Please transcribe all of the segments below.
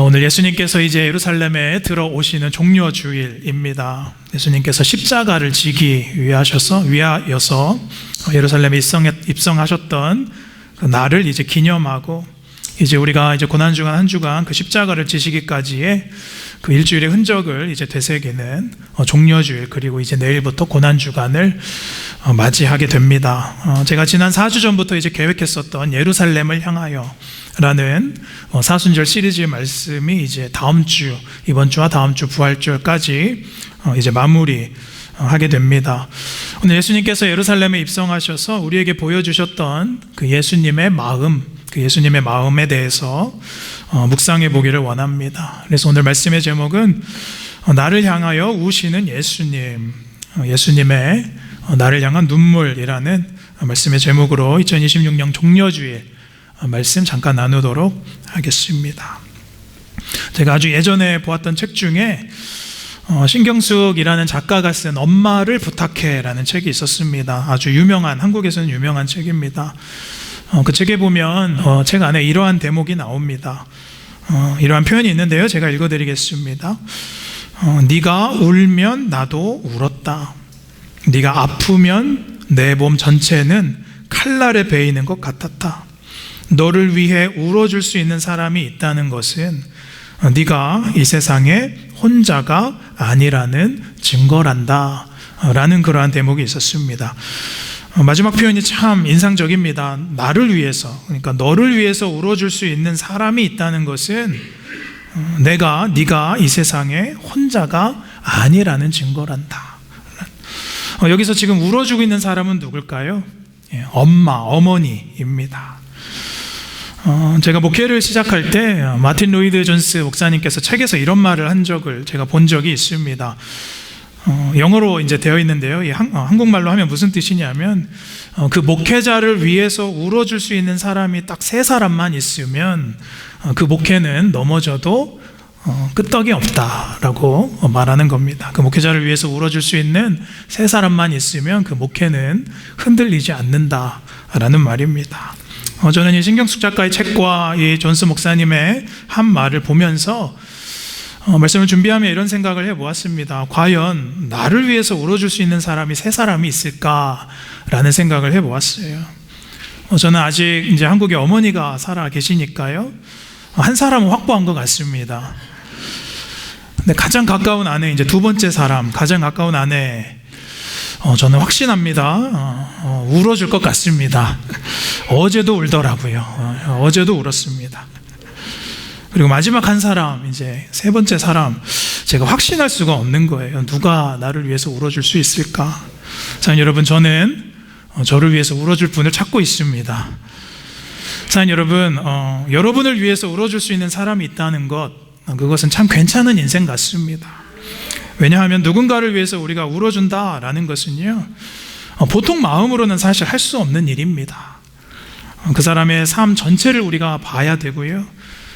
오늘 예수님께서 이제 예루살렘에 들어오시는 종려주일입니다. 예수님께서 십자가를 지기 위하여서 예루살렘에 입성하셨던 그 날을 이제 기념하고, 이제 우리가 이제 고난주간 한 주간 그 십자가를 지시기까지의 그 일주일의 흔적을 이제 되새기는 종려주일, 그리고 이제 내일부터 고난주간을 맞이하게 됩니다. 제가 지난 4주 전부터 이제 계획했었던 예루살렘을 향하여 라는 사순절 시리즈의 말씀이 이제 다음 주, 이번 주와 다음 주 부활절까지 이제 마무리하게 됩니다. 오늘 예수님께서 예루살렘에 입성하셔서 우리에게 보여주셨던 그 예수님의 마음, 그 예수님의 마음에 대해서 묵상해 보기를 원합니다. 그래서 오늘 말씀의 제목은 나를 향하여 우시는 예수님, 예수님의 나를 향한 눈물이라는 말씀의 제목으로 2026년 종려주일 말씀 잠깐 나누도록 하겠습니다. 제가 아주 예전에 보았던 책 중에 신경숙이라는 작가가 쓴 엄마를 부탁해라는 책이 있었습니다. 아주 유명한, 한국에서는 유명한 책입니다. 그 책에 보면 책 안에 이러한 대목이 나옵니다. 이러한 표현이 있는데요, 제가 읽어드리겠습니다. 네가 울면 나도 울었다. 네가 아프면 내 몸 전체는 칼날에 베이는 것 같았다. 너를 위해 울어줄 수 있는 사람이 있다는 것은 네가 이 세상에 혼자가 아니라는 증거란다 라는 그러한 대목이 있었습니다. 마지막 표현이 참 인상적입니다. 나를 위해서, 그러니까 너를 위해서 울어줄 수 있는 사람이 있다는 것은 네가 이 세상에 혼자가 아니라는 증거란다. 여기서 지금 울어주고 있는 사람은 누굴까요? 엄마, 어머니입니다. 제가 목회를 시작할 때 마틴 로이드 존스 목사님께서 책에서 이런 말을 한 적을 제가 본 적이 있습니다. 영어로 이제 되어 있는데요, 한국말로 하면 무슨 뜻이냐면, 그 목회자를 위해서 울어줄 수 있는 사람이 딱 3사람만 있으면 그 목회는 넘어져도 끄떡이 없다라고 말하는 겁니다. 그 목회자를 위해서 울어줄 수 있는 3사람만 있으면 그 목회는 흔들리지 않는다라는 말입니다. 저는 이 신경숙 작가의 책과 이 존스 목사님의 한 말을 보면서 말씀을 준비하며 이런 생각을 해보았습니다. 과연 나를 위해서 울어줄 수 있는 사람이 3사람이 있을까라는 생각을 해보았어요. 저는 아직 이제 한국에 어머니가 살아 계시니까요, 한 사람은 확보한 것 같습니다. 근데 가장 가까운 아내, 이제 2번째 사람, 가장 가까운 아내, 저는 확신합니다. 울어줄 것 같습니다. 어제도 울더라고요. 어제도 울었습니다. 그리고 마지막 한 사람, 이제 3번째 사람, 제가 확신할 수가 없는 거예요. 누가 나를 위해서 울어줄 수 있을까? 자, 여러분, 저는 저를 위해서 울어줄 분을 찾고 있습니다. 자, 여러분, 여러분을 위해서 울어줄 수 있는 사람이 있다는 것, 그것은 참 괜찮은 인생 같습니다. 왜냐하면 누군가를 위해서 우리가 울어준다라는 것은요, 보통 마음으로는 사실 할 수 없는 일입니다. 그 사람의 삶 전체를 우리가 봐야 되고요,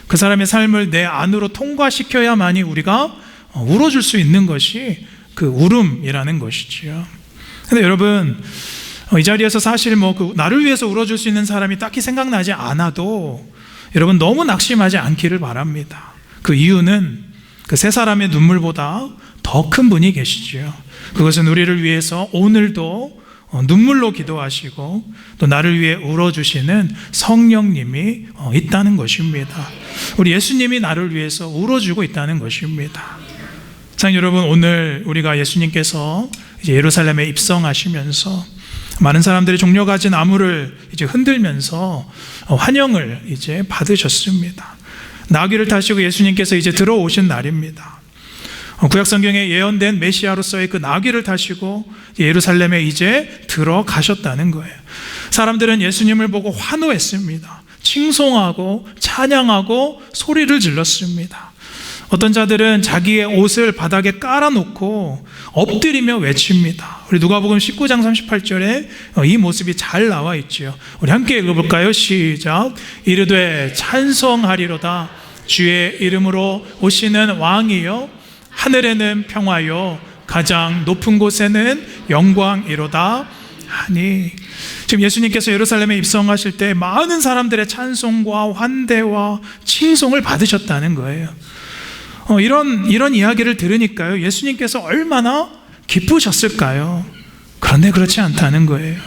그 사람의 삶을 내 안으로 통과시켜야만이 우리가 울어줄 수 있는 것이 그 울음이라는 것이지요. 근데 여러분, 이 자리에서 사실 그 나를 위해서 울어줄 수 있는 사람이 딱히 생각나지 않아도 여러분 너무 낙심하지 않기를 바랍니다. 그 이유는 그 3사람의 눈물보다 더 큰 분이 계시지요. 그것은 우리를 위해서 오늘도 눈물로 기도하시고 또 나를 위해 울어주시는 성령님이 있다는 것입니다. 우리 예수님이 나를 위해서 울어주고 있다는 것입니다. 자, 여러분, 오늘 우리가 예수님께서 이제 예루살렘에 입성하시면서 많은 사람들이 종려가진 나무를 이제 흔들면서 환영을 이제 받으셨습니다. 나귀를 타시고 예수님께서 이제 들어오신 날입니다. 구약 성경에 예언된 메시아로서의 그 나귀를 타시고 예루살렘에 이제 들어가셨다는 거예요. 사람들은 예수님을 보고 환호했습니다. 칭송하고 찬양하고 소리를 질렀습니다. 어떤 자들은 자기의 옷을 바닥에 깔아놓고 엎드리며 외칩니다. 우리 누가복음 19장 38절에 이 모습이 잘 나와 있죠. 우리 함께 읽어볼까요? 시작. 이르되 찬송하리로다 주의 이름으로 오시는 왕이여, 하늘에는 평화요 가장 높은 곳에는 영광이로다. 하니. 지금 예수님께서 예루살렘에 입성하실 때 많은 사람들의 찬송과 환대와 칭송을 받으셨다는 거예요. 이런 이야기를 들으니까요, 예수님께서 얼마나 기쁘셨을까요? 그런데 그렇지 않다는 거예요.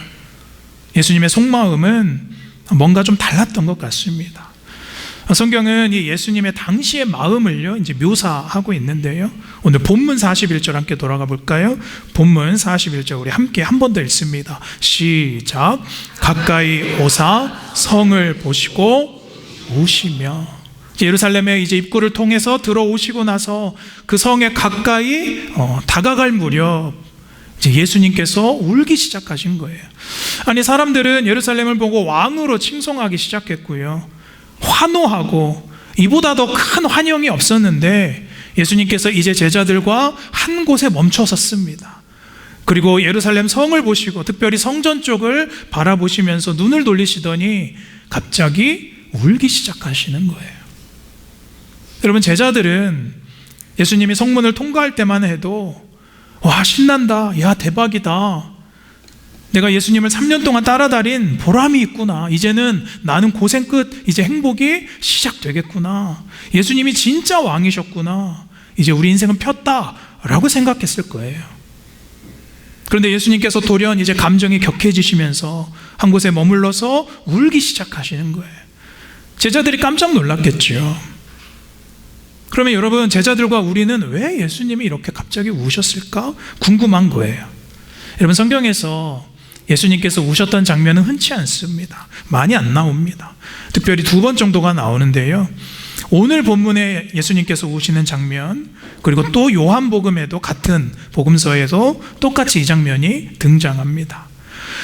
예수님의 속마음은 뭔가 좀 달랐던 것 같습니다. 성경은 이 예수님의 당시의 마음을요, 이제 묘사하고 있는데요. 오늘 본문 41절 함께 돌아가 볼까요? 본문 41절 우리 함께 한 번 더 읽습니다. 시작. 가까이 오사 성을 보시고 우시며. 예루살렘의 이제 입구를 통해서 들어오시고 나서 그 성에 가까이 다가갈 무렵 이제 예수님께서 울기 시작하신 거예요. 아니, 사람들은 예루살렘을 보고 왕으로 칭송하기 시작했고요, 환호하고 이보다 더 큰 환영이 없었는데 예수님께서 이제 제자들과 한 곳에 멈춰 섰습니다. 그리고 예루살렘 성을 보시고 특별히 성전 쪽을 바라보시면서 눈을 돌리시더니 갑자기 울기 시작하시는 거예요. 여러분, 제자들은 예수님이 성문을 통과할 때만 해도 와, 신난다, 야, 대박이다, 내가 예수님을 3년 동안 따라다닌 보람이 있구나, 이제는 나는 고생 끝, 이제 행복이 시작되겠구나, 예수님이 진짜 왕이셨구나, 이제 우리 인생은 폈다 라고 생각했을 거예요. 그런데 예수님께서 돌연 이제 감정이 격해지시면서 한 곳에 머물러서 울기 시작하시는 거예요. 제자들이 깜짝 놀랐겠죠. 그러면 여러분, 제자들과 우리는 왜 예수님이 이렇게 갑자기 우셨을까 궁금한 거예요. 여러분, 성경에서 예수님께서 우셨던 장면은 흔치 않습니다. 많이 안 나옵니다. 특별히 2번 정도가 나오는데요, 오늘 본문에 예수님께서 우시는 장면, 그리고 또 요한복음에도 같은 복음서에도 똑같이 이 장면이 등장합니다.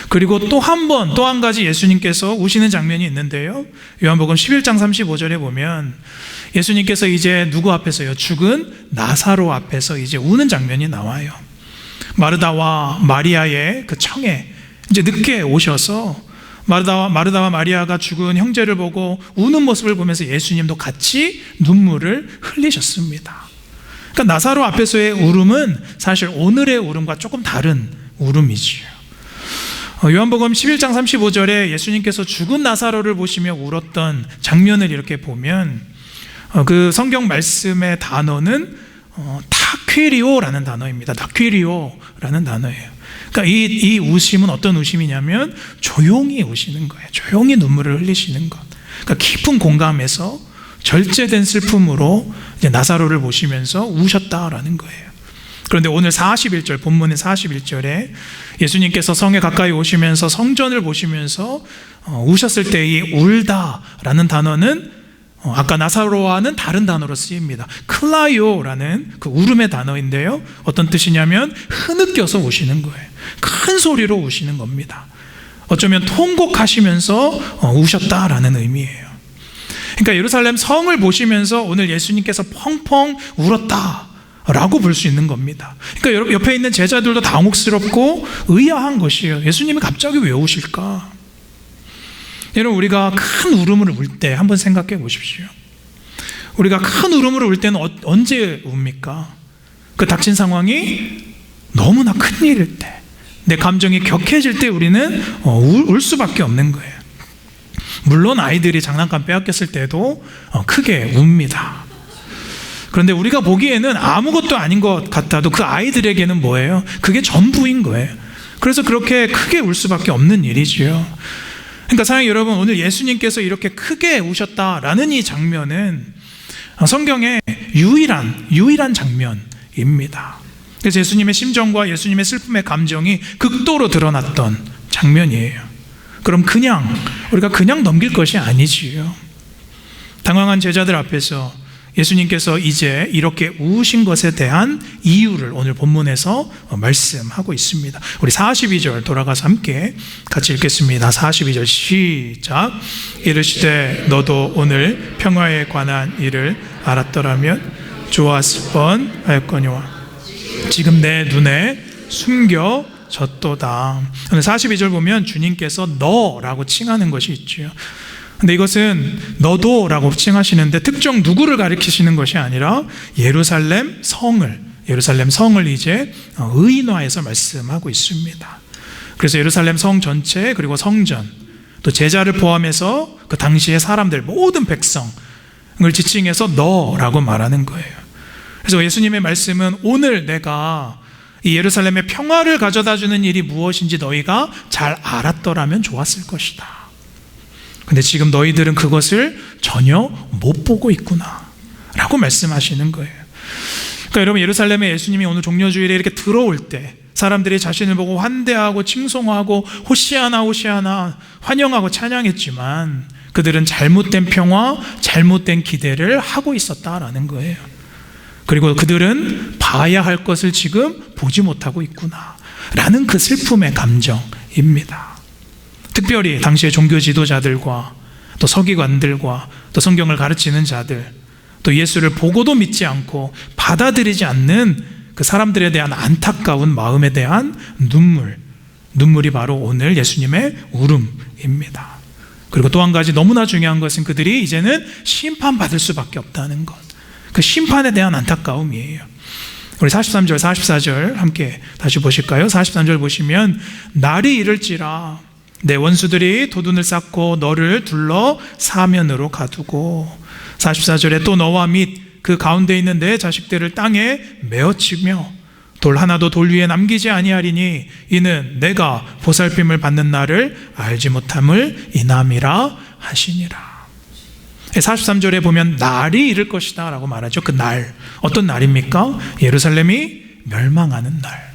그리고 또 한 가지 예수님께서 우시는 장면이 있는데요, 요한복음 11장 35절에 보면 예수님께서 이제 누구 앞에서요? 죽은 나사로 앞에서 이제 우는 장면이 나와요. 마르다와 마리아의 그 청에 이제 늦게 오셔서 마르다와 마리아가 죽은 형제를 보고 우는 모습을 보면서 예수님도 같이 눈물을 흘리셨습니다. 그러니까 나사로 앞에서의 울음은 사실 오늘의 울음과 조금 다른 울음이지요. 요한복음 11장 35절에 예수님께서 죽은 나사로를 보시며 울었던 장면을 이렇게 보면 그 성경 말씀의 단어는 타퀴리오라는 단어입니다. 타퀴리오라는 단어예요. 그러니까 이 우심은 어떤 우심이냐면 조용히 우시는 거예요. 조용히 눈물을 흘리시는 것. 그러니까 깊은 공감에서 절제된 슬픔으로 이제 나사로를 보시면서 우셨다라는 거예요. 그런데 오늘 41절, 본문의 41절에 예수님께서 성에 가까이 오시면서 성전을 보시면서 우셨을 때 이 울다라는 단어는 아까 나사로와는 다른 단어로 쓰입니다. 클라요라는 그 울음의 단어인데요, 어떤 뜻이냐면 흐느껴서 우시는 거예요. 큰 소리로 우시는 겁니다. 어쩌면 통곡하시면서 우셨다라는 의미예요. 그러니까 예루살렘 성을 보시면서 오늘 예수님께서 펑펑 울었다라고 볼 수 있는 겁니다. 그러니까 옆에 있는 제자들도 당혹스럽고 의아한 것이에요. 예수님이 갑자기 왜 우실까? 여러분, 우리가 큰 울음을 울 때 한번 생각해 보십시오. 우리가 큰 울음을 울 때는 언제 웁니까? 그 닥친 상황이 너무나 큰 일일 때, 내 감정이 격해질 때 우리는 울 수밖에 없는 거예요. 물론 아이들이 장난감 빼앗겼을 때도 크게 웁니다. 그런데 우리가 보기에는 아무것도 아닌 것 같아도 그 아이들에게는 뭐예요? 그게 전부인 거예요. 그래서 그렇게 크게 울 수밖에 없는 일이지요. 그러니까 사랑하는 여러분, 오늘 예수님께서 이렇게 크게 우셨다라는 이 장면은 성경의 유일한 장면입니다. 그래서 예수님의 심정과 예수님의 슬픔의 감정이 극도로 드러났던 장면이에요. 그럼 우리가 그냥 넘길 것이 아니지요. 당황한 제자들 앞에서 예수님께서 이제 이렇게 우신 것에 대한 이유를 오늘 본문에서 말씀하고 있습니다. 우리 42절 돌아가서 함께 같이 읽겠습니다. 42절 시작. 이르시되 너도 오늘 평화에 관한 일을 알았더라면 좋았을 뻔하였거니와 지금 내 눈에 숨겨졌도다. 오늘 42절 보면 주님께서 너라고 칭하는 것이 있죠. 근데 이것은 너도 라고 칭하시는데 특정 누구를 가리키시는 것이 아니라 예루살렘 성을 이제 의인화해서 말씀하고 있습니다. 그래서 예루살렘 성 전체, 그리고 성전, 또 제자를 포함해서 그 당시의 사람들, 모든 백성을 지칭해서 너라고 말하는 거예요. 그래서 예수님의 말씀은 오늘 내가 이 예루살렘의 평화를 가져다 주는 일이 무엇인지 너희가 잘 알았더라면 좋았을 것이다. 근데 지금 너희들은 그것을 전혀 못 보고 있구나 라고 말씀하시는 거예요. 그러니까 여러분, 예루살렘에 예수님이 오늘 종려주일에 이렇게 들어올 때 사람들이 자신을 보고 환대하고 칭송하고 호시아나 호시아나 환영하고 찬양했지만 그들은 잘못된 평화, 잘못된 기대를 하고 있었다라는 거예요. 그리고 그들은 봐야 할 것을 지금 보지 못하고 있구나 라는 그 슬픔의 감정입니다. 특별히 당시의 종교 지도자들과 또 서기관들과 또 성경을 가르치는 자들, 또 예수를 보고도 믿지 않고 받아들이지 않는 그 사람들에 대한 안타까운 마음에 대한 눈물이 바로 오늘 예수님의 울음입니다. 그리고 또 한 가지 너무나 중요한 것은 그들이 이제는 심판받을 수밖에 없다는 것, 그 심판에 대한 안타까움이에요. 우리 43절 44절 함께 다시 보실까요? 43절 보시면 날이 이를지라 내 원수들이 도둔을 쌓고 너를 둘러 사면으로 가두고, 44절에 또 너와 및 그 가운데 있는 내 자식들을 땅에 메어치며 돌 하나도 돌 위에 남기지 아니하리니 이는 내가 보살핌을 받는 날을 알지 못함을 인함이라 하시니라. 43절에 보면 날이 이를 것이다 라고 말하죠. 그 날, 어떤 날입니까? 예루살렘이 멸망하는 날.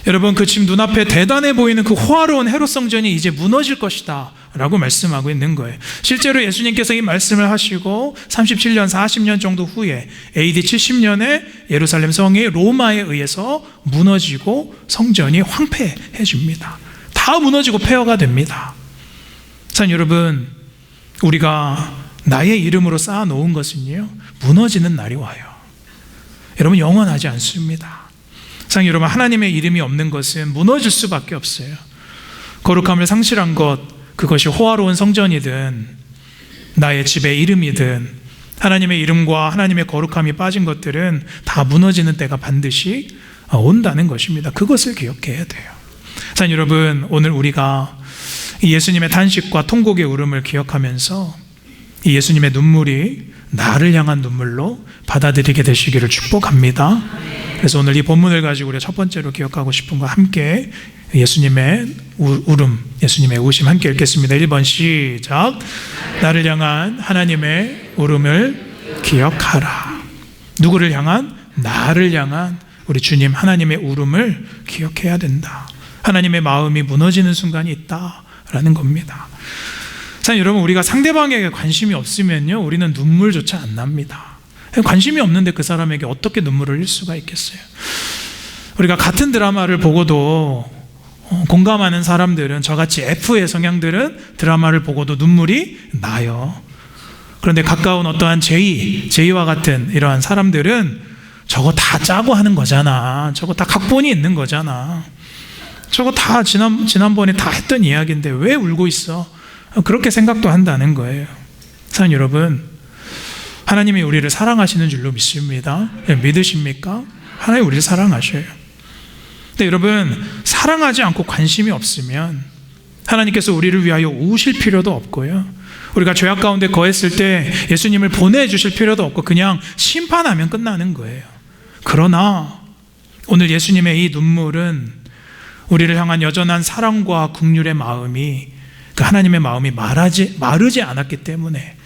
여러분, 그 지금 눈앞에 대단해 보이는 그 호화로운 헤롯 성전이 이제 무너질 것이다 라고 말씀하고 있는 거예요. 실제로 예수님께서 이 말씀을 하시고 37년, 40년 정도 후에 AD 70년에 예루살렘 성이 로마에 의해서 무너지고 성전이 황폐해집니다. 다 무너지고 폐허가 됩니다. 자, 여러분, 우리가 나의 이름으로 쌓아놓은 것은요, 무너지는 날이 와요. 여러분, 영원하지 않습니다. 자, 여러분, 하나님의 이름이 없는 것은 무너질 수밖에 없어요. 거룩함을 상실한 것, 그것이 호화로운 성전이든 나의 집의 이름이든 하나님의 이름과 하나님의 거룩함이 빠진 것들은 다 무너지는 때가 반드시 온다는 것입니다. 그것을 기억해야 돼요. 자, 여러분, 오늘 우리가 이 예수님의 탄식과 통곡의 울음을 기억하면서 이 예수님의 눈물이 나를 향한 눈물로 받아들이게 되시기를 축복합니다. 그래서 오늘 이 본문을 가지고 우리가 첫 번째로 기억하고 싶은 거, 함께 예수님의 울음, 예수님의 우심 함께 읽겠습니다. 1번 시작. 나를 향한 하나님의 울음을 기억하라. 누구를 향한? 나를 향한 우리 주님 하나님의 울음을 기억해야 된다. 하나님의 마음이 무너지는 순간이 있다라는 겁니다. 자, 여러분, 우리가 상대방에게 관심이 없으면요, 우리는 눈물조차 안 납니다. 관심이 없는데 그 사람에게 어떻게 눈물을 흘릴 수가 있겠어요? 우리가 같은 드라마를 보고도 공감하는 사람들은, 저같이 F의 성향들은 드라마를 보고도 눈물이 나요. 그런데 가까운 어떠한 제이와 같은 이러한 사람들은 저거 다 짜고 하는 거잖아, 저거 다 각본이 있는 거잖아, 저거 다 지난번에 다 했던 이야기인데 왜 울고 있어? 그렇게 생각도 한다는 거예요. 사랑하는 여러분, 하나님이 우리를 사랑하시는 줄로 믿습니다. 믿으십니까? 하나님 우리를 사랑하셔요. 근데 여러분, 사랑하지 않고 관심이 없으면 하나님께서 우리를 위하여 우실 필요도 없고요, 우리가 죄악 가운데 거했을 때 예수님을 보내주실 필요도 없고 그냥 심판하면 끝나는 거예요. 그러나 오늘 예수님의 이 눈물은 우리를 향한 여전한 사랑과 긍휼의 마음이, 그 하나님의 마음이 마르지 않았기 때문에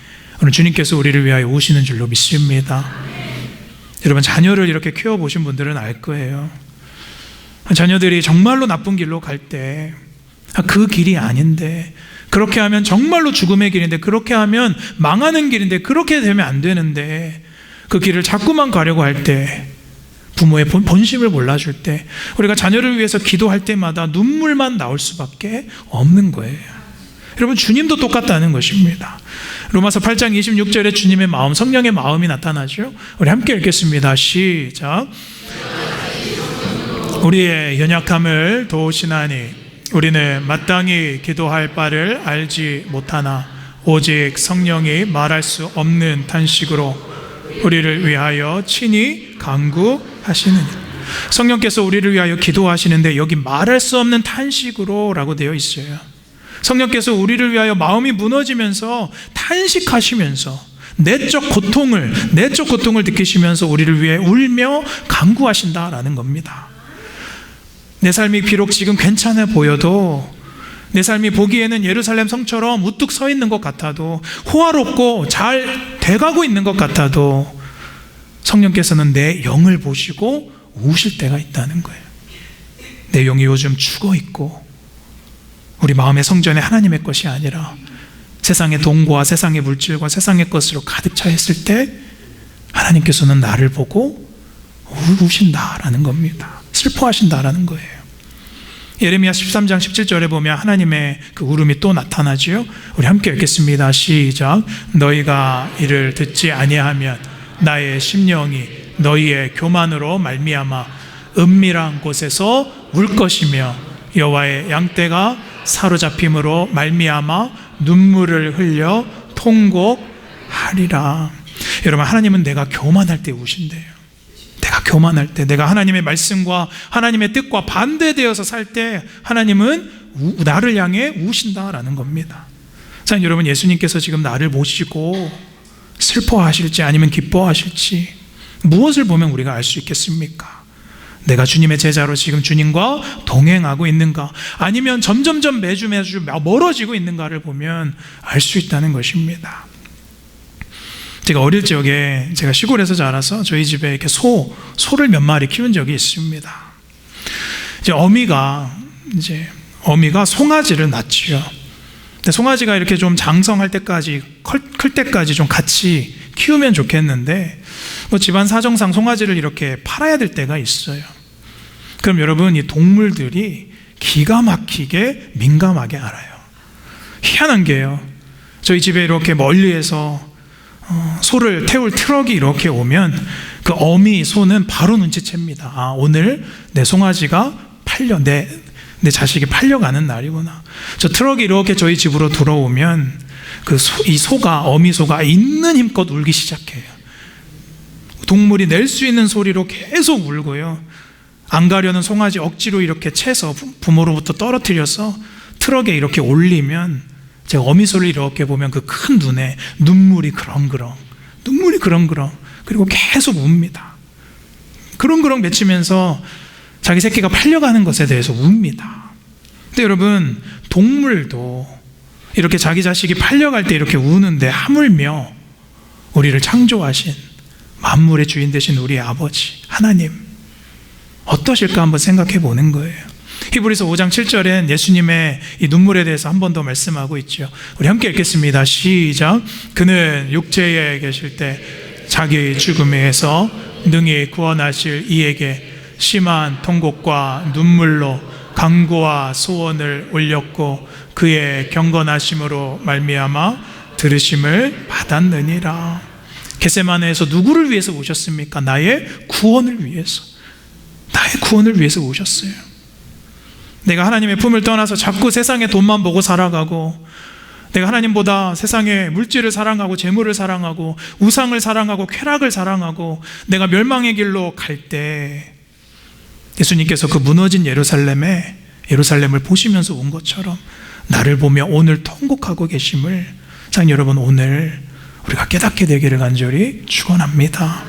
오늘 주님께서 우리를 위하여 오시는 줄로 믿습니다. 여러분, 자녀를 이렇게 키워보신 분들은 알 거예요. 자녀들이 정말로 나쁜 길로 갈 때, 그 길이 아닌데, 그렇게 하면 정말로 죽음의 길인데, 그렇게 하면 망하는 길인데, 그렇게 되면 안 되는데, 그 길을 자꾸만 가려고 할 때, 부모의 본심을 몰라줄 때, 우리가 자녀를 위해서 기도할 때마다 눈물만 나올 수밖에 없는 거예요. 여러분, 주님도 똑같다는 것입니다. 로마서 8장 26절에 주님의 마음, 성령의 마음이 나타나죠. 우리 함께 읽겠습니다. 시작. 우리의 연약함을 도우시나니 우리는 마땅히 기도할 바를 알지 못하나 오직 성령이 말할 수 없는 탄식으로 우리를 위하여 친히 간구하시느니라. 성령께서 우리를 위하여 기도하시는데 여기 말할 수 없는 탄식으로 라고 되어 있어요. 성령께서 우리를 위하여 마음이 무너지면서 탄식하시면서 내적 고통을 느끼시면서 우리를 위해 울며 간구하신다라는 겁니다. 내 삶이 비록 지금 괜찮아 보여도, 내 삶이 보기에는 예루살렘 성처럼 우뚝 서 있는 것 같아도, 호화롭고 잘 돼가고 있는 것 같아도 성령께서는 내 영을 보시고 우실 때가 있다는 거예요. 내 영이 요즘 죽어있고 우리 마음의 성전에 하나님의 것이 아니라 세상의 돈과 세상의 물질과 세상의 것으로 가득 차 있을 때 하나님께서는 나를 보고 우신다라는 겁니다. 슬퍼하신다라는 거예요. 예레미야 13장 17절에 보면 하나님의 그 울음이 또 나타나지요. 우리 함께 읽겠습니다. 시작. 너희가 이를 듣지 아니하면 나의 심령이 너희의 교만으로 말미암아 은밀한 곳에서 울 것이며 여호와의 양떼가 사로잡힘으로 말미암아 눈물을 흘려 통곡하리라. 여러분, 하나님은 내가 교만할 때 우신대요. 내가 교만할 때, 내가 하나님의 말씀과 하나님의 뜻과 반대되어서 살 때 하나님은 나를 향해 우신다라는 겁니다. 사실 여러분, 예수님께서 지금 나를 보시고 슬퍼하실지 아니면 기뻐하실지 무엇을 보면 우리가 알 수 있겠습니까? 내가 주님의 제자로 지금 주님과 동행하고 있는가, 아니면 점점점 매주 멀어지고 있는가를 보면 알 수 있다는 것입니다. 제가 어릴 적에, 제가 시골에서 자라서 저희 집에 이렇게 소를 몇 마리 키운 적이 있습니다. 이제 어미가 송아지를 낳지요. 근데 송아지가 이렇게 좀 장성할 때까지, 클 때까지 좀 같이 키우면 좋겠는데, 집안 사정상 송아지를 이렇게 팔아야 될 때가 있어요. 그럼 여러분, 이 동물들이 기가 막히게 민감하게 알아요. 희한한 게요, 저희 집에 이렇게 멀리에서 소를 태울 트럭이 이렇게 오면 그 어미 소는 바로 눈치챕니다. 아, 오늘 내 송아지가 내 자식이 팔려가는 날이구나. 저 트럭이 이렇게 저희 집으로 들어오면 이 어미 소가 있는 힘껏 울기 시작해요. 동물이 낼 수 있는 소리로 계속 울고요. 안 가려는 송아지 억지로 이렇게 채서 부모로부터 떨어뜨려서 트럭에 이렇게 올리면 제가 어미소를 이렇게 보면 그 큰 눈에 눈물이 그렁그렁 그리고 계속 웁니다. 그렁그렁 맺히면서 자기 새끼가 팔려가는 것에 대해서 웁니다. 근데 여러분, 동물도 이렇게 자기 자식이 팔려갈 때 이렇게 우는데 하물며 우리를 창조하신 만물의 주인 되신 우리의 아버지 하나님 어떠실까 한번 생각해 보는 거예요. 히브리서 5장 7절엔 예수님의 이 눈물에 대해서 한 번 더 말씀하고 있죠. 우리 함께 읽겠습니다. 시작. 그는 육체에 계실 때 자기 죽음에서 능히 구원하실 이에게 심한 통곡과 눈물로 간구와 소원을 올렸고 그의 경건하심으로 말미암아 들으심을 받았느니라. 겟세마네에서 누구를 위해서 오셨습니까? 나의 구원을 위해서 오셨어요. 내가 하나님의 품을 떠나서 자꾸 세상의 돈만 보고 살아가고, 내가 하나님보다 세상의 물질을 사랑하고 재물을 사랑하고 우상을 사랑하고 쾌락을 사랑하고 내가 멸망의 길로 갈 때 예수님께서 그 무너진 예루살렘을 보시면서 온 것처럼 나를 보며 오늘 통곡하고 계심을 사랑하는 여러분, 오늘 우리가 깨닫게 되기를 간절히 축원합니다.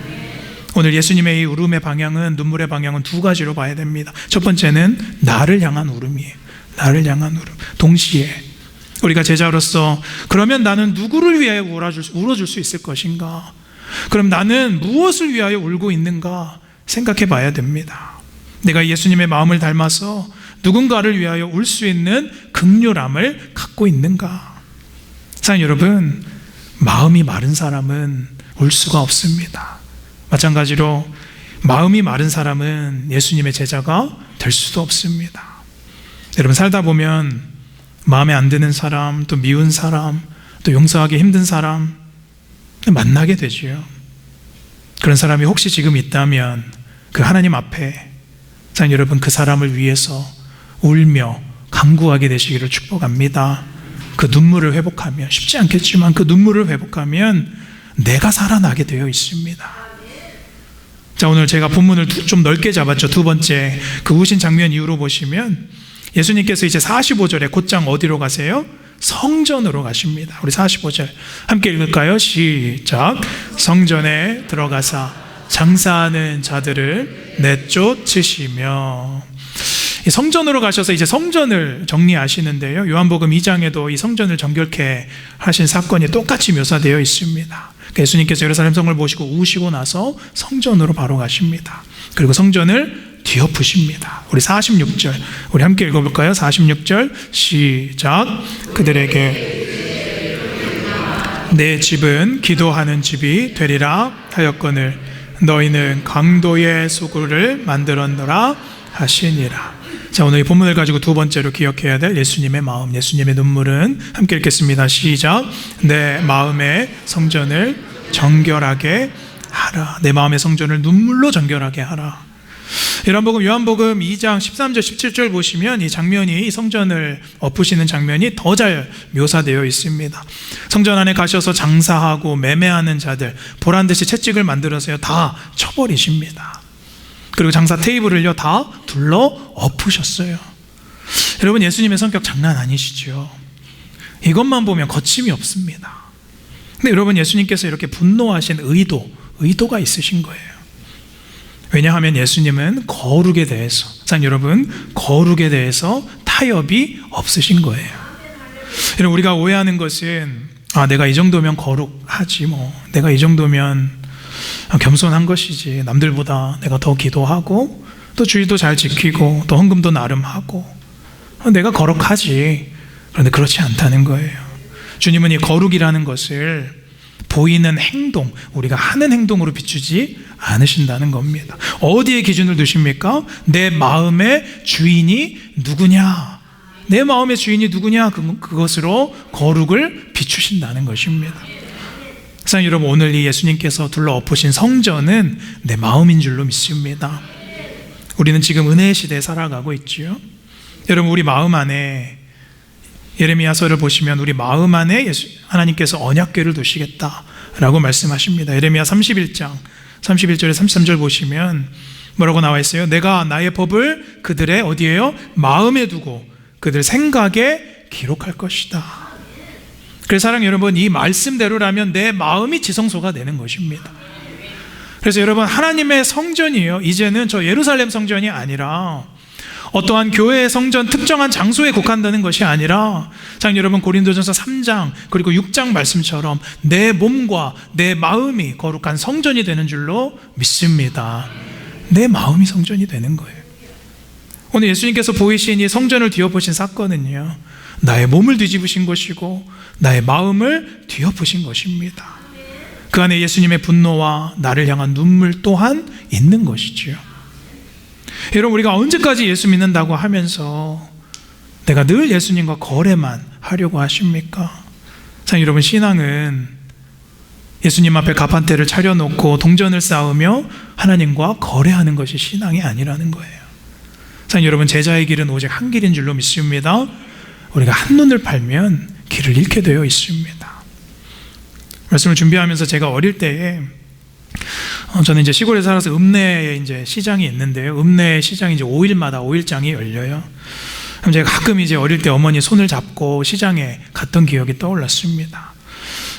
오늘 예수님의 이 울음의 방향은, 눈물의 방향은 두 가지로 봐야 됩니다. 첫 번째는 나를 향한 울음이에요. 나를 향한 울음. 동시에 우리가 제자로서 그러면 나는 누구를 위하여 울어줄 수 있을 것인가? 그럼 나는 무엇을 위하여 울고 있는가 생각해 봐야 됩니다. 내가 예수님의 마음을 닮아서 누군가를 위하여 울 수 있는 긍휼함을 갖고 있는가? 사랑하는 여러분, 마음이 마른 사람은 울 수가 없습니다. 마찬가지로 마음이 마른 사람은 예수님의 제자가 될 수도 없습니다. 여러분, 살다 보면 마음에 안 드는 사람, 또 미운 사람, 또 용서하기 힘든 사람 만나게 되지요. 그런 사람이 혹시 지금 있다면 그 하나님 앞에 사랑하는 여러분, 그 사람을 위해서 울며 간구하게 되시기를 축복합니다. 그 눈물을 회복하면, 쉽지 않겠지만 그 눈물을 회복하면 내가 살아나게 되어 있습니다. 자, 오늘 제가 본문을 좀 넓게 잡았죠. 두 번째, 그 우신 장면 이후로 보시면 예수님께서 이제 45절에 곧장 어디로 가세요? 성전으로 가십니다. 우리 45절 함께 읽을까요? 시작. 성전에 들어가사 장사하는 자들을 내쫓으시며. 이 성전으로 가셔서 이제 성전을 정리하시는데요, 요한복음 2장에도 이 성전을 정결케 하신 사건이 똑같이 묘사되어 있습니다. 예수님께서 예루살렘 성을 보시고 우시고 나서 성전으로 바로 가십니다. 그리고 성전을 뒤엎으십니다. 우리 46절 우리 함께 읽어볼까요? 46절 시작. 그들에게 내 집은 기도하는 집이 되리라 하였거늘 너희는 강도의 수구를 만들었노라 하시니라. 자, 오늘 이 본문을 가지고 두 번째로 기억해야 될 예수님의 마음, 예수님의 눈물은 함께 읽겠습니다. 시작. 내 마음의 성전을 정결하게 하라. 내 마음의 성전을 눈물로 정결하게 하라. 요한복음 2장 13절 17절 보시면 이 장면이, 이 성전을 엎으시는 장면이 더 잘 묘사되어 있습니다. 성전 안에 가셔서 장사하고 매매하는 자들 보란듯이 채찍을 만들어서요 다 쳐버리십니다. 그리고 장사 테이블을요 다 둘러 엎으셨어요. 여러분, 예수님의 성격 장난 아니시죠? 이것만 보면 거침이 없습니다. 근데 여러분, 예수님께서 이렇게 분노하신 의도가 있으신 거예요. 왜냐하면 예수님은 거룩에 대해서, 여러분, 거룩에 대해서 타협이 없으신 거예요. 여러분, 우리가 오해하는 것은 내가 이 정도면 거룩하지, 내가 이 정도면 겸손한 것이지, 남들보다 내가 더 기도하고 또 주의도 잘 지키고 또 헌금도 나름 하고 내가 거룩하지. 그런데 그렇지 않다는 거예요. 주님은 이 거룩이라는 것을 보이는 행동, 우리가 하는 행동으로 비추지 않으신다는 겁니다. 어디에 기준을 두십니까? 내 마음의 주인이 누구냐? 내 마음의 주인이 누구냐? 그것으로 거룩을 비추신다는 것입니다. 사랑하는 여러분, 오늘 이 예수님께서 둘러 엎으신 성전은 내 마음인 줄로 믿습니다. 우리는 지금 은혜의 시대에 살아가고 있지요. 여러분, 우리 마음 안에, 예레미야서를 보시면 우리 마음 안에 하나님께서 언약궤를 두시겠다라고 말씀하십니다. 예레미야 31장 31절에 33절 보시면 뭐라고 나와 있어요? 내가 나의 법을 그들의 어디에요? 마음에 두고 그들 생각에 기록할 것이다. 그래서 사랑하는 여러분, 이 말씀대로라면 내 마음이 지성소가 되는 것입니다. 그래서 여러분, 하나님의 성전이에요. 이제는 저 예루살렘 성전이 아니라 어떠한 교회의 성전, 특정한 장소에 국한되는 것이 아니라, 여러분, 고린도전서 3장 그리고 6장 말씀처럼 내 몸과 내 마음이 거룩한 성전이 되는 줄로 믿습니다. 내 마음이 성전이 되는 거예요. 오늘 예수님께서 보이신 이 성전을 뒤엎으신 사건은요, 나의 몸을 뒤집으신 것이고 나의 마음을 뒤엎으신 것입니다. 그 안에 예수님의 분노와 나를 향한 눈물 또한 있는 것이지요. 여러분, 우리가 언제까지 예수 믿는다고 하면서 내가 늘 예수님과 거래만 하려고 하십니까? 여러분, 신앙은 예수님 앞에 가판대를 차려놓고 동전을 쌓으며 하나님과 거래하는 것이 신앙이 아니라는 거예요. 여러분, 제자의 길은 오직 한 길인 줄로 믿습니다. 우리가 한눈을 팔면 길을 잃게 되어 있습니다. 말씀을 준비하면서 제가 어릴 때에 저는 이제 시골에 살아서 읍내에 이제 시장이 있는데요. 읍내 시장이 이제 5일마다 5일장이 열려요. 그럼 제가 가끔 이제 어릴 때 어머니 손을 잡고 시장에 갔던 기억이 떠올랐습니다.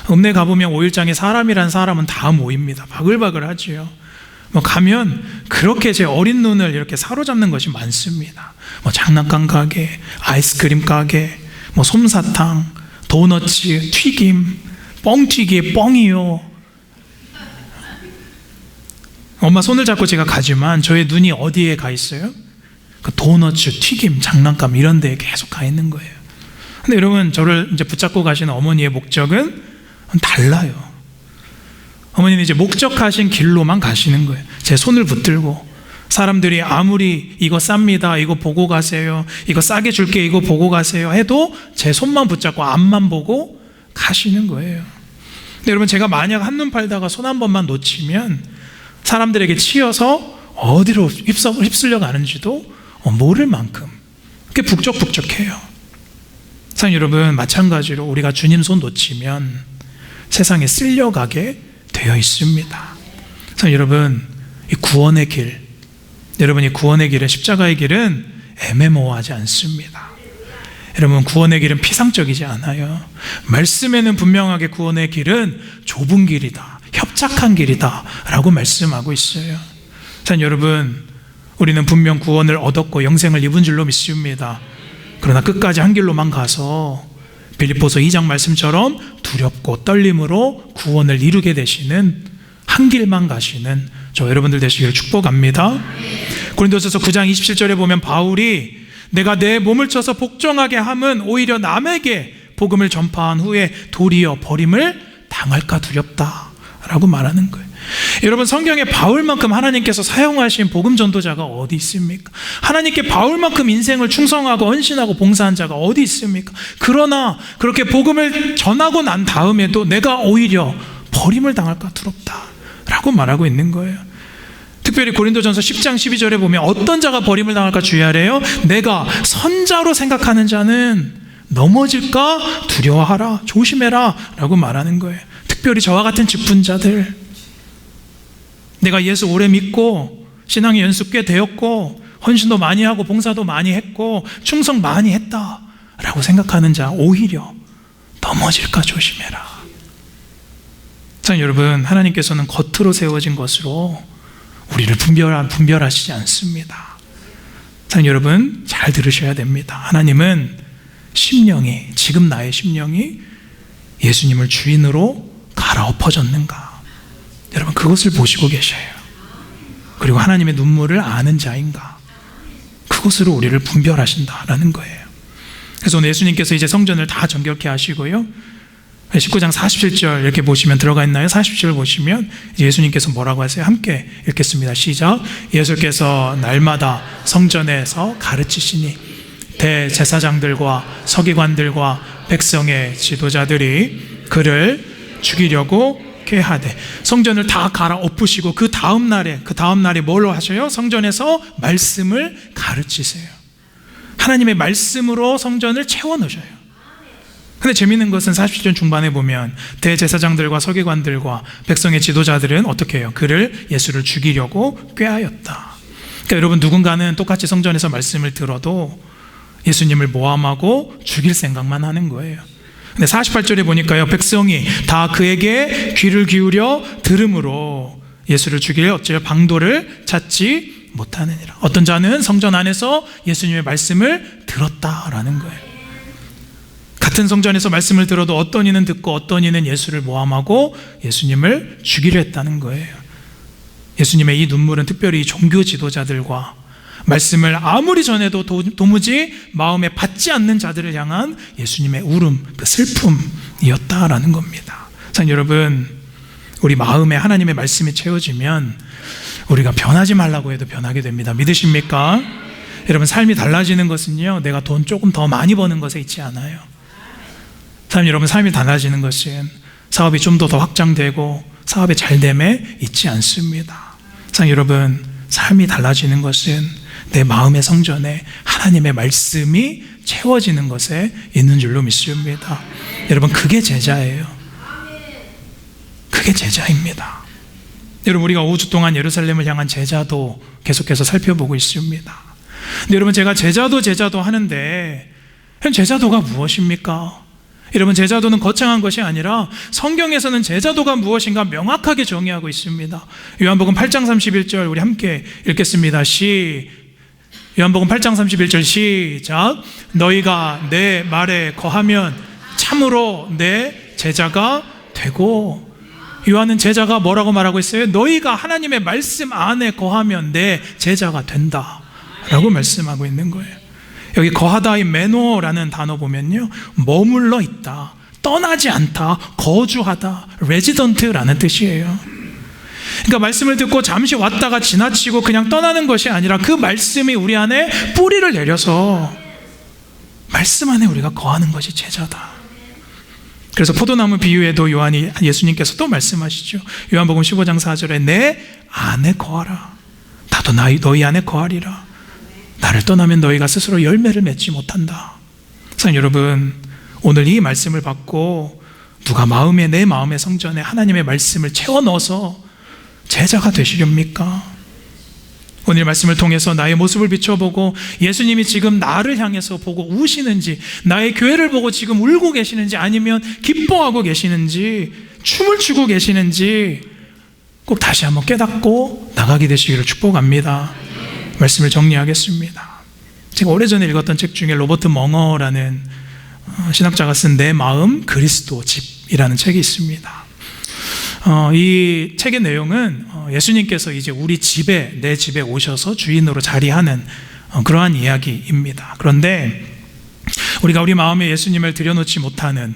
읍내 가보면 5일장에 사람이란 사람은 다 모입니다. 바글바글 하지요. 가면 그렇게 제 어린 눈을 이렇게 사로잡는 것이 많습니다. 장난감 가게, 아이스크림 가게, 솜사탕, 도너츠, 튀김, 뻥튀기에 뻥이요. 엄마 손을 잡고 제가 가지만 저의 눈이 어디에 가 있어요? 그 도너츠, 튀김, 장난감 이런 데에 계속 가 있는 거예요. 근데 여러분, 저를 이제 붙잡고 가시는 어머니의 목적은 달라요. 어머니는 이제 목적하신 길로만 가시는 거예요. 제 손을 붙들고 사람들이 아무리 이거 쌉니다, 이거 보고 가세요, 이거 싸게 줄게, 이거 보고 가세요 해도 제 손만 붙잡고 앞만 보고 가시는 거예요. 근데 여러분, 제가 만약 한눈 팔다가 손 한 번만 놓치면 사람들에게 치여서 어디로 휩쓸려 가는지도 모를 만큼 그게 북적북적해요. 사랑하는 여러분, 마찬가지로 우리가 주님 손 놓치면 세상에 쓸려가게 되어 있습니다. 사랑하는 여러분, 이 구원의 길, 여러분 이 구원의 길은, 십자가의 길은 애매모호하지 않습니다. 여러분 구원의 길은 피상적이지 않아요. 말씀에는 분명하게 구원의 길은 좁은 길이다, 협착한 길이다 라고 말씀하고 있어요. 자, 여러분 우리는 분명 구원을 얻었고 영생을 입은 줄로 믿습니다. 그러나 끝까지 한 길로만 가서 빌립보서 2장 말씀처럼 두렵고 떨림으로 구원을 이루게 되시는, 한 길만 가시는 저 여러분들 되시기를 축복합니다. 고린도서서 9장 27절에 보면 바울이 내가 내 몸을 쳐서 복종하게 함은 오히려 남에게 복음을 전파한 후에 도리어 버림을 당할까 두렵다 라고 말하는 거예요. 여러분 성경에 바울만큼 하나님께서 사용하신 복음 전도자가 어디 있습니까? 하나님께 바울만큼 인생을 충성하고 헌신하고 봉사한 자가 어디 있습니까? 그러나 그렇게 복음을 전하고 난 다음에도 내가 오히려 버림을 당할까 두렵다 라고 말하고 있는 거예요. 특별히 고린도전서 10장 12절에 보면 어떤 자가 버림을 당할까 주의하래요. 내가 선자로 생각하는 자는 넘어질까 두려워하라, 조심해라 라고 말하는 거예요. 특별히 저와 같은 직분자들, 내가 예수 오래 믿고 신앙의 연수 꽤 되었고 헌신도 많이 하고 봉사도 많이 했고 충성 많이 했다 라고 생각하는 자, 오히려 넘어질까 조심해라. 자, 여러분 하나님께서는 겉으로 세워진 것으로 우리를 분별하시지 않습니다. 자, 여러분 잘 들으셔야 됩니다. 하나님은 심령이, 지금 나의 심령이 예수님을 주인으로 갈아엎어졌는가, 여러분 그것을 보시고 계셔요. 그리고 하나님의 눈물을 아는 자인가, 그것으로 우리를 분별하신다라는 거예요. 그래서 오늘 예수님께서 이제 성전을 다 정결케 하시고요, 19장 47절 이렇게 보시면 들어가 있나요? 47절 보시면 예수님께서 뭐라고 하세요? 함께 읽겠습니다. 시작. 예수께서 날마다 성전에서 가르치시니 대제사장들과 서기관들과 백성의 지도자들이 그를 죽이려고 꾀하되, 성전을 다 갈아엎으시고 그 다음 날에 뭘로 하셔요? 성전에서 말씀을 가르치세요. 하나님의 말씀으로 성전을 채워 넣으셔요. 근데 재미있는 것은 47절 중반에 보면 대제사장들과 서기관들과 백성의 지도자들은 어떻게 해요? 그를, 예수를 죽이려고 꾀하였다. 그러니까 여러분 누군가는 똑같이 성전에서 말씀을 들어도 예수님을 모함하고 죽일 생각만 하는 거예요. 근데 48절에 보니까요, 백성이 다 그에게 귀를 기울여 들음으로 예수를 죽일 어찌 방도를 찾지 못하느니라. 어떤 자는 성전 안에서 예수님의 말씀을 들었다라는 거예요. 같은 성전에서 말씀을 들어도 어떤 이는 듣고 어떤 이는 예수를 모함하고 예수님을 죽이려 했다는 거예요. 예수님의 이 눈물은 특별히 종교 지도자들과 말씀을 아무리 전해도 도무지 마음에 받지 않는 자들을 향한 예수님의 울음, 그 슬픔이었다라는 겁니다. 자, 여러분 우리 마음에 하나님의 말씀이 채워지면 우리가 변하지 말라고 해도 변하게 됩니다. 믿으십니까? 여러분 삶이 달라지는 것은요, 내가 돈 조금 더 많이 버는 것에 있지 않아요. 여러분 삶이 달라지는 것은 사업이 좀 더 확장되고 사업이 잘됨에 있지 않습니다. 여러분 삶이 달라지는 것은 내 마음의 성전에 하나님의 말씀이 채워지는 것에 있는 줄로 믿습니다. 여러분 그게 제자예요. 그게 제자입니다. 여러분 우리가 5주 동안 예루살렘을 향한 제자도 계속해서 살펴보고 있습니다. 근데 여러분 제가 제자도 하는데 제자도가 무엇입니까? 여러분 제자도는 거창한 것이 아니라 성경에서는 제자도가 무엇인가 명확하게 정의하고 있습니다. 요한복음 8장 31절 우리 함께 읽겠습니다. 요한복음 8장 31절 시작. 너희가 내 말에 거하면 참으로 내 제자가 되고. 요한은 제자가 뭐라고 말하고 있어요? 너희가 하나님의 말씀 안에 거하면 내 제자가 된다 라고 말씀하고 있는 거예요. 여기 거하다의 메노라는 단어 보면요, 머물러 있다, 떠나지 않다, 거주하다, 레지던트라는 뜻이에요. 그러니까 말씀을 듣고 잠시 왔다가 지나치고 그냥 떠나는 것이 아니라 그 말씀이 우리 안에 뿌리를 내려서 말씀 안에 우리가 거하는 것이 제자다. 그래서 포도나무 비유에도 예수님께서 또 말씀하시죠. 요한복음 15장 4절에 내 안에 거하라, 나도 너희 안에 거하리라. 나를 떠나면 너희가 스스로 열매를 맺지 못한다. 여러분 오늘 이 말씀을 받고 누가 내 마음의 성전에 하나님의 말씀을 채워 넣어서 제자가 되시렵니까? 오늘 말씀을 통해서 나의 모습을 비춰보고 예수님이 지금 나를 향해서 보고 우시는지, 나의 교회를 보고 지금 울고 계시는지, 아니면 기뻐하고 계시는지, 춤을 추고 계시는지 꼭 다시 한번 깨닫고 나가게 되시기를 축복합니다. 말씀을 정리하겠습니다. 제가 오래전에 읽었던 책 중에 로버트 멍어라는 신학자가 쓴 내 마음 그리스도 집이라는 책이 있습니다. 이 책의 내용은 예수님께서 이제 우리 집에, 내 집에 오셔서 주인으로 자리하는 그러한 이야기입니다. 그런데 우리가 우리 마음에 예수님을 들여놓지 못하는,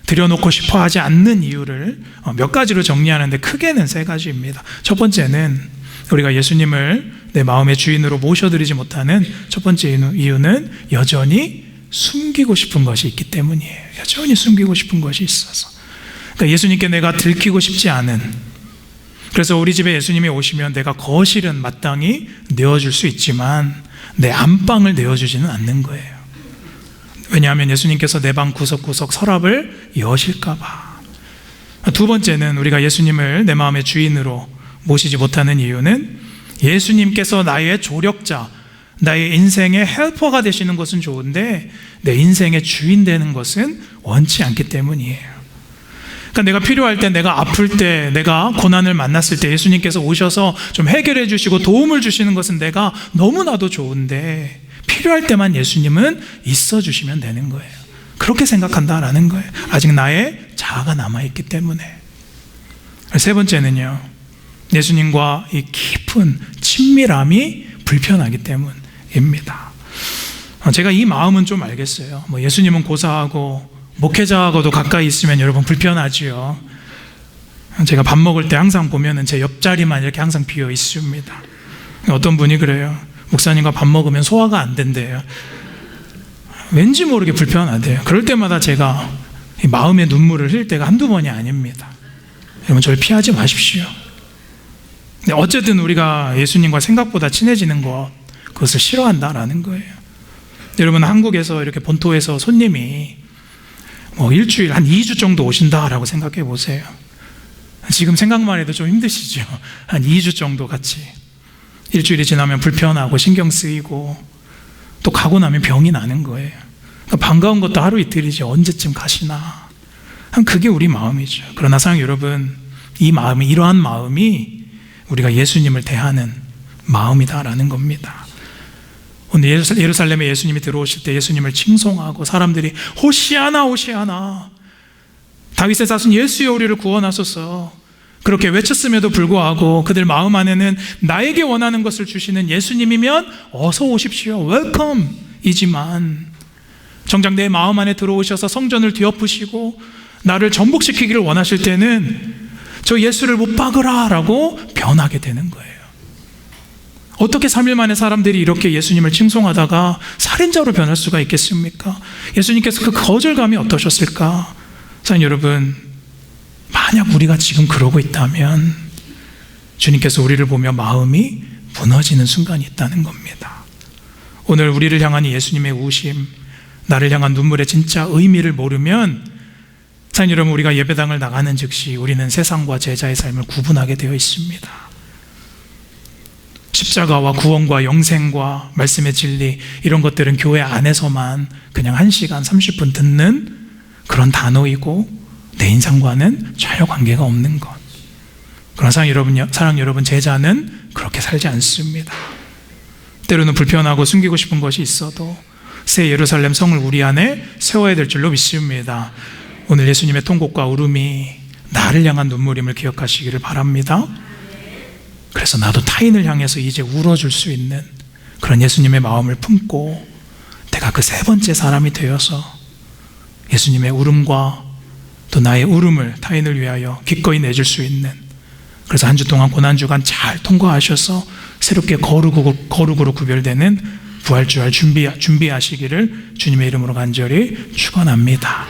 들여놓고 싶어 하지 않는 이유를 몇 가지로 정리하는데 크게는 세 가지입니다. 첫 번째는 우리가 예수님을 내 마음의 주인으로 모셔드리지 못하는 첫 번째 이유는 여전히 숨기고 싶은 것이 있기 때문이에요. 여전히 숨기고 싶은 것이 있어서. 그러니까 예수님께 내가 들키고 싶지 않은, 그래서 우리 집에 예수님이 오시면 내가 거실은 마땅히 내어줄 수 있지만 내 안방을 내어주지는 않는 거예요. 왜냐하면 예수님께서 내 방 구석구석 서랍을 여실까 봐. 두 번째는 우리가 예수님을 내 마음의 주인으로 모시지 못하는 이유는 예수님께서 나의 조력자, 나의 인생의 헬퍼가 되시는 것은 좋은데 내 인생의 주인 되는 것은 원치 않기 때문이에요. 그러니까 내가 필요할 때, 내가 아플 때, 내가 고난을 만났을 때 예수님께서 오셔서 좀 해결해 주시고 도움을 주시는 것은 내가 너무나도 좋은데 필요할 때만 예수님은 있어 주시면 되는 거예요. 그렇게 생각한다라는 거예요. 아직 나의 자아가 남아있기 때문에. 세 번째는요, 예수님과 이 깊은 친밀함이 불편하기 때문입니다. 제가 이 마음은 좀 알겠어요. 예수님은 고사하고 목회자하고도 가까이 있으면 여러분 불편하지요. 제가 밥 먹을 때 항상 보면은 제 옆자리만 이렇게 항상 비어 있습니다. 어떤 분이 그래요. 목사님과 밥 먹으면 소화가 안 된대요. 왠지 모르게 불편하대요. 그럴 때마다 제가 마음의 눈물을 흘릴 때가 한두 번이 아닙니다. 여러분, 저를 피하지 마십시오. 어쨌든 우리가 예수님과 생각보다 친해지는 것, 그것을 싫어한다라는 거예요. 여러분, 한국에서 이렇게 본토에서 손님이 일주일 한 2주 정도 오신다라고 생각해 보세요. 지금 생각만 해도 좀 힘드시죠? 한 2주 정도 같이. 일주일이 지나면 불편하고 신경 쓰이고 또 가고 나면 병이 나는 거예요. 그러니까 반가운 것도 하루 이틀이지 언제쯤 가시나. 그게 우리 마음이죠. 그러나 사랑 여러분, 이 마음이, 이러한 마음이 우리가 예수님을 대하는 마음이다라는 겁니다. 오늘 예루살렘에 예수님이 들어오실 때 예수님을 칭송하고 사람들이 호시아나 호시아나, 다윗의 자손 예수여 우리를 구원하소서, 그렇게 외쳤음에도 불구하고 그들 마음 안에는 나에게 원하는 것을 주시는 예수님이면 어서 오십시오, 웰컴 이지만 정작 내 마음 안에 들어오셔서 성전을 뒤엎으시고 나를 전복시키기를 원하실 때는 저 예수를 못 박으라 라고 변하게 되는 거예요. 어떻게 3일 만에 사람들이 이렇게 예수님을 칭송하다가 살인자로 변할 수가 있겠습니까? 예수님께서 그 거절감이 어떠셨을까? 사랑하는 여러분, 만약 우리가 지금 그러고 있다면 주님께서 우리를 보며 마음이 무너지는 순간이 있다는 겁니다. 오늘 우리를 향한 예수님의 우심, 나를 향한 눈물의 진짜 의미를 모르면 사랑하는 여러분, 우리가 예배당을 나가는 즉시 우리는 세상과 제자의 삶을 구분하게 되어 있습니다. 십자가와 구원과 영생과 말씀의 진리, 이런 것들은 교회 안에서만 그냥 1시간 30분 듣는 그런 단어이고 내 인상과는 전혀 관계가 없는 것. 그러나 사랑 여러분, 제자는 그렇게 살지 않습니다. 때로는 불편하고 숨기고 싶은 것이 있어도 새 예루살렘 성을 우리 안에 세워야 될 줄로 믿습니다. 오늘 예수님의 통곡과 울음이 나를 향한 눈물임을 기억하시기를 바랍니다. 그래서 나도 타인을 향해서 이제 울어줄 수 있는 그런 예수님의 마음을 품고 내가 그 세 번째 사람이 되어서 예수님의 울음과 또 나의 울음을 타인을 위하여 기꺼이 내줄 수 있는, 그래서 한 주 동안 고난주간 잘 통과하셔서 새롭게 거룩으로 구별되는 부활주일 준비하시기를 주님의 이름으로 간절히 축원합니다.